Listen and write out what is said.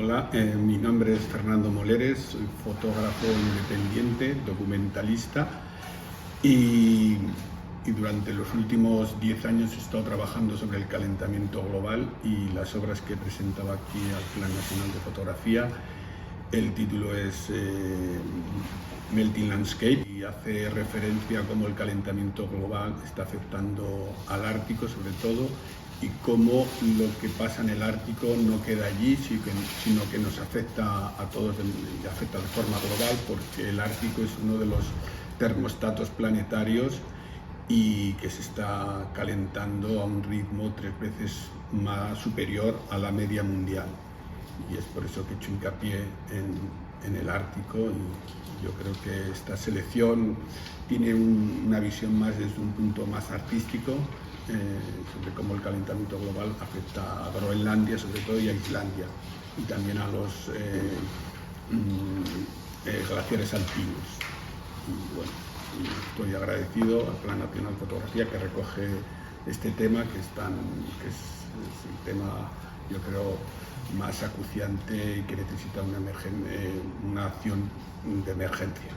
Hola, mi nombre es Fernando Moleres, soy fotógrafo independiente, documentalista y, durante los últimos 10 años he estado trabajando sobre el calentamiento global y las obras que he presentado aquí al Plan Nacional de Fotografía. El título es Melting Landscape y hace referencia a cómo el calentamiento global está afectando al Ártico sobre todo, y cómo lo que pasa en el Ártico no queda allí, sino que nos afecta a todos y afecta de forma global, porque el Ártico es uno de los termostatos planetarios y que se está calentando a un ritmo 3 veces más superior a la media mundial. Y es por eso que he hecho hincapié en el Ártico, y yo creo que esta selección tiene una visión más desde un punto más artístico sobre cómo el calentamiento global afecta a Groenlandia sobre todo y a Islandia, y también a los glaciares alpinos. Y bueno, estoy agradecido al Plan Nacional de Fotografía que recoge este tema, que es el tema, yo creo, más acuciante y que necesita una acción de emergencia.